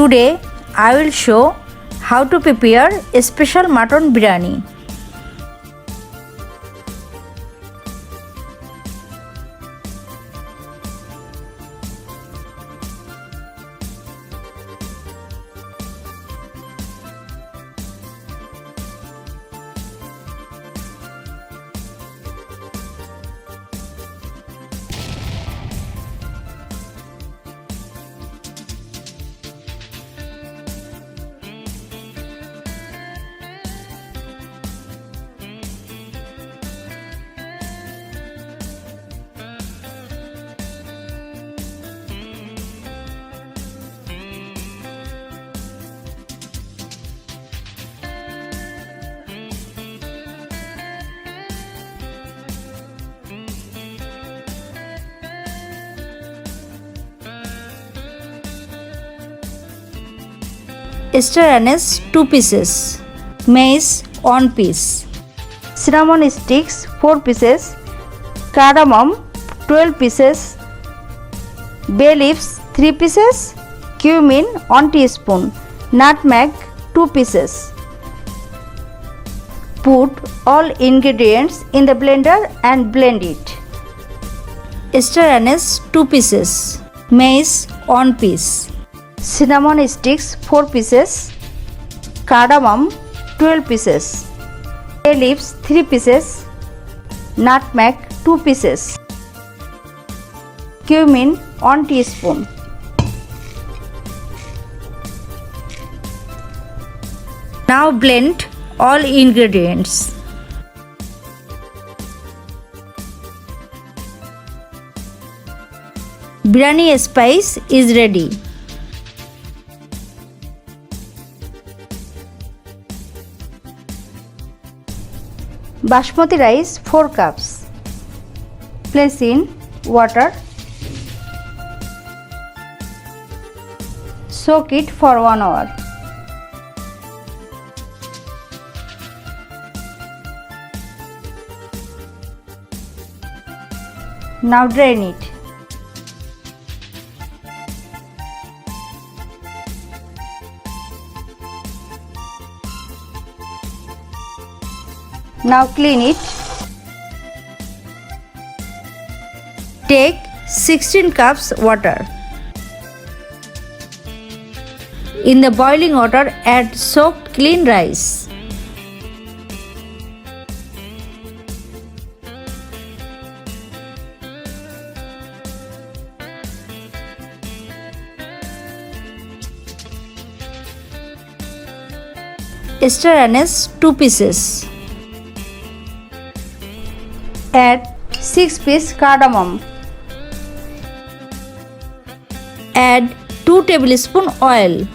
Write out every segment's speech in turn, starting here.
Today I will show how to prepare a special mutton biryani. Star anise 2 pieces, mace 1 piece, cinnamon sticks 4 pieces, cardamom 12 pieces, bay leaves 3 pieces, cumin 1 teaspoon, nutmeg 2 pieces. Put all ingredients in the blender and blend it. Star anise 2 pieces, mace 1 piece, cinnamon sticks 4 pieces, cardamom 12 pieces, bay leaves 3 pieces, nutmeg 2 pieces, cumin 1 teaspoon. Now blend all ingredients. Biryani spice is ready. Basmati rice 4 cups. Place in water. Soak it for 1 hour. Now drain it. Now clean it. Take 16 cups water. In the boiling water, add soaked clean rice. Star anise 2 pieces. Add 6 piece cardamom. Add 2 tablespoon oil.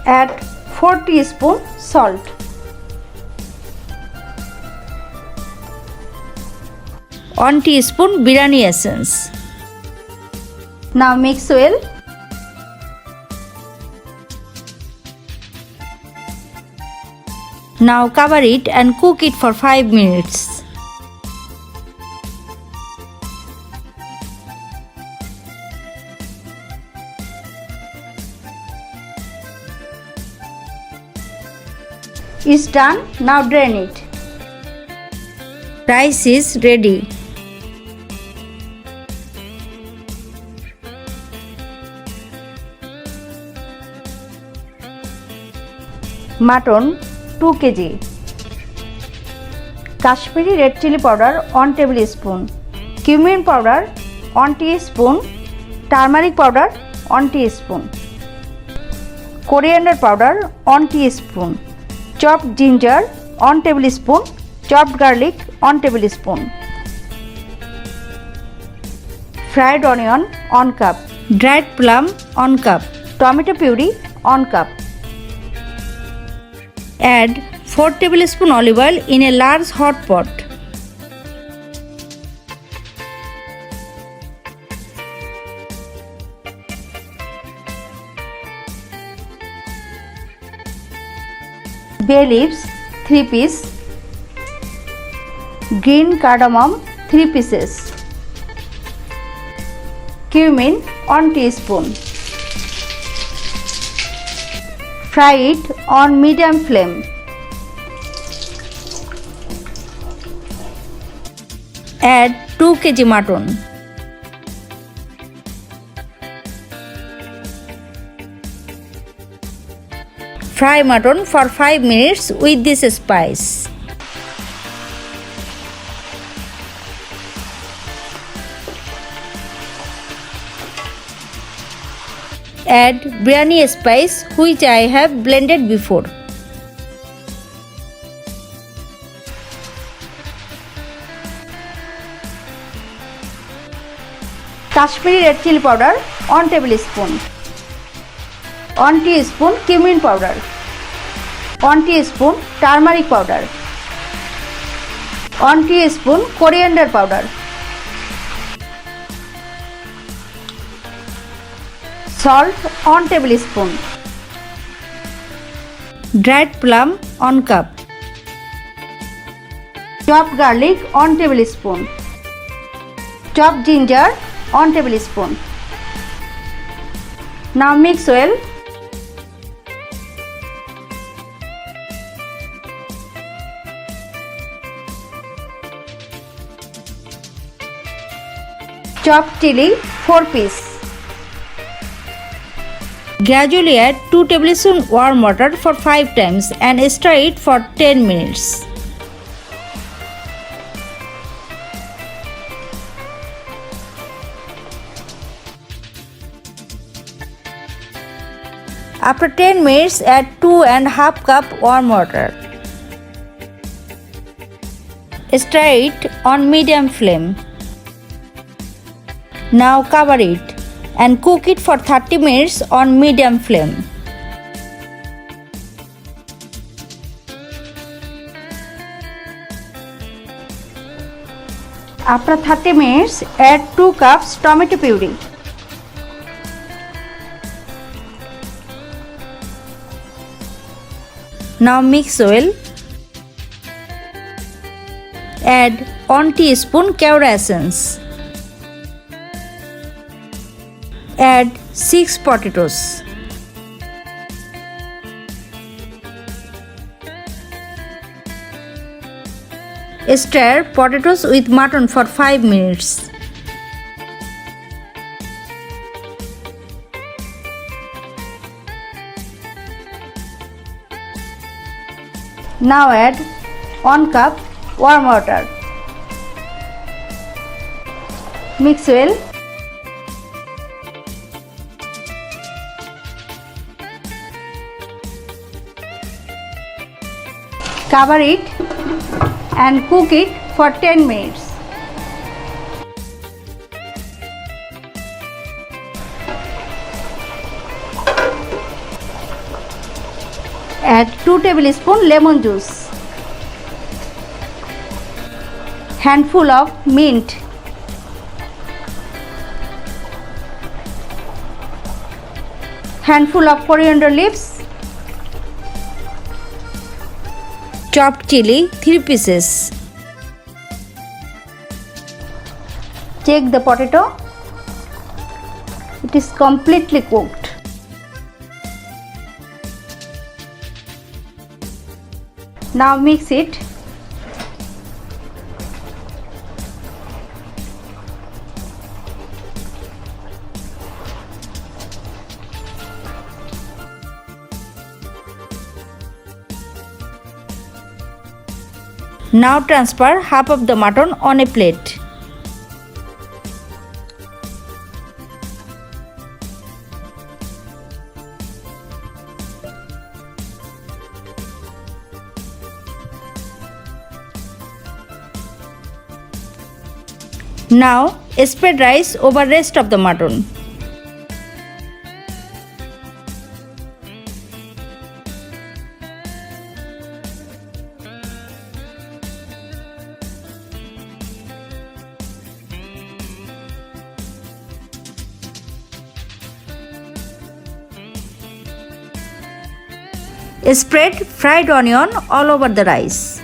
Add 4 teaspoon salt. One teaspoon biryani essence. Now mix well. Now cover it and cook it for 5 minutes. It's done. Now drain it. Rice is ready. Mutton 2 kg. Kashmiri red chili powder 1 tablespoon. Cumin powder 1 teaspoon. Turmeric powder 1 teaspoon. Coriander powder 1 teaspoon. Chopped ginger 1 tablespoon, chopped garlic 1 tablespoon, fried onion 1 cup, dried plum 1 cup, tomato puree 1 cup. Add 4 tablespoon olive oil in a large hot pot. Bay leaves 3 piece, green cardamom 3 pieces, cumin 1 teaspoon, Fry it on medium flame. Add 2 kg mutton. Fry mutton for 5 minutes with this spice. Add biryani spice which I have blended before. Kashmiri red chili powder 1 tablespoon. 1 teaspoon cumin powder. 1 teaspoon turmeric powder. 1 teaspoon coriander powder. Salt 1 tablespoon. Dried plum 1 cup. Chopped garlic 1 tablespoon. Chopped ginger 1 tablespoon. Now mix well. Chopped chili 4 pieces. Gradually add 2 tablespoons warm water for 5 times and stir it for 10 minutes. After 10 minutes, add 2.5 cup warm water. Stir it on medium flame. Now cover it and cook it for 30 minutes on medium flame. After 30 minutes, add 2 cups tomato puree. Now mix well. Add 1 teaspoon curry essence. Add 6 potatoes. Stir potatoes with mutton for 5 minutes. Now add 1 cup warm water. Mix well. Cover it and cook it for 10 minutes. Add 2 tablespoons lemon juice. Handful of mint. Handful of coriander leaves. Chopped chili 3 pieces. Check the potato. It is completely cooked. Now mix it. Now transfer half of the mutton on a plate. Now spread rice over rest of the mutton. Spread fried onion all over the rice.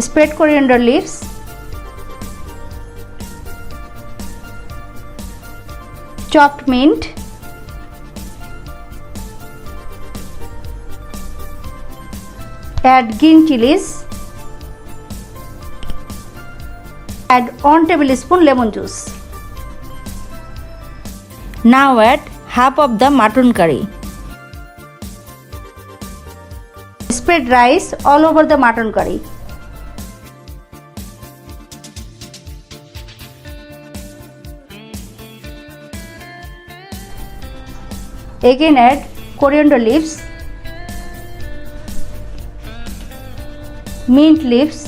Spread coriander leaves. Chopped mint. Add green chilies. Add 1 tablespoon lemon juice. Now add half of the mutton curry. Spread rice all over the mutton curry. Again add coriander leaves, mint leaves,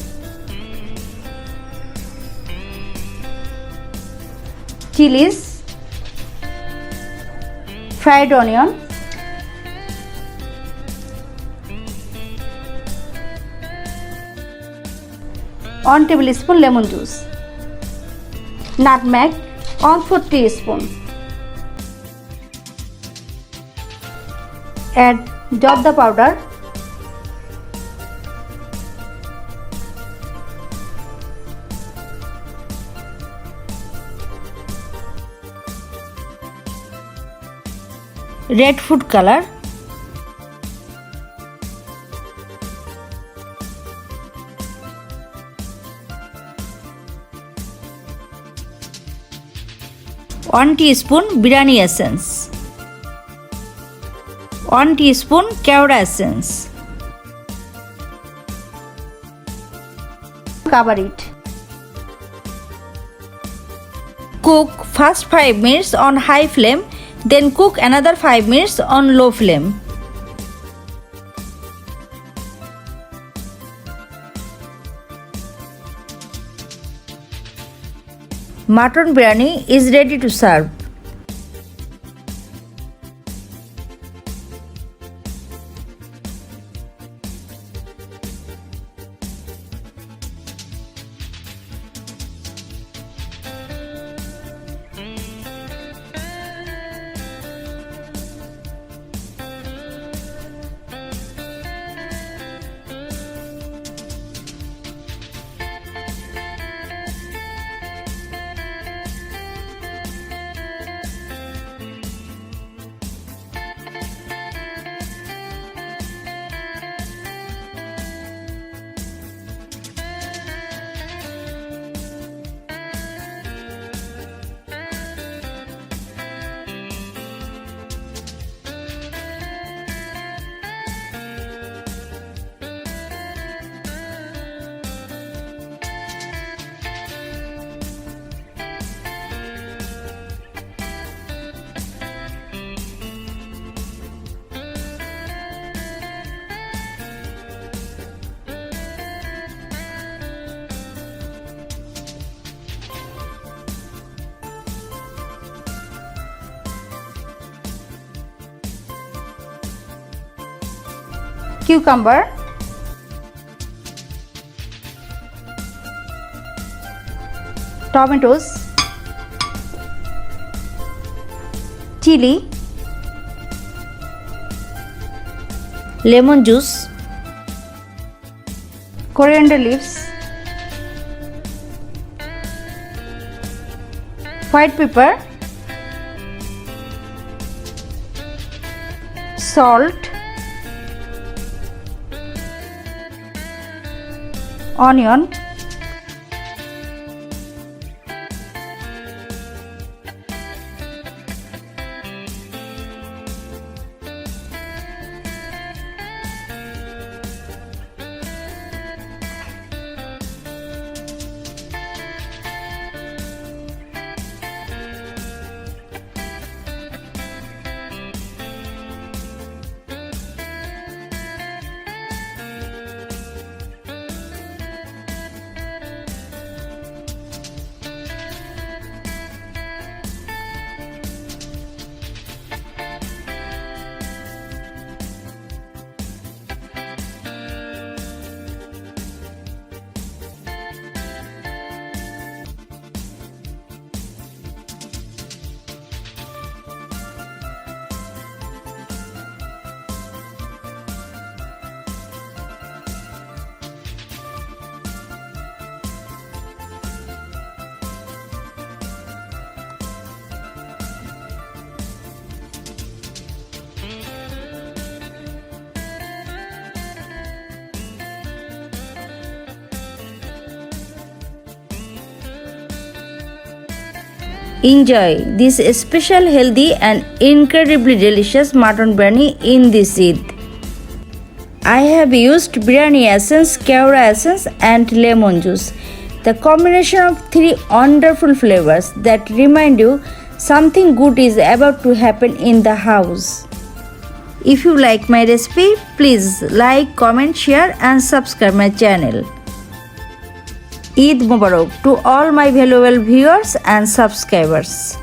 chilies, fried onion, one tablespoon lemon juice, nutmeg 1/4 teaspoon. Add jodha powder, red food color, one teaspoon biryani essence, 1 teaspoon keora essence. Cover it. Cook first 5 minutes on high flame, then cook another 5 minutes on low flame. Mutton biryani is ready to serve. Cucumber, tomatoes, chili, lemon juice, coriander leaves, white pepper, salt, onion, Enjoy this special, healthy, and incredibly delicious mutton biryani in this Eid. I have used biryani essence, keora essence, and lemon juice. The combination of three wonderful flavors that remind you something good is about to happen in the house. If you like my recipe, please like, comment, share, and subscribe my channel. Eid Mubarak to all my valuable viewers and subscribers.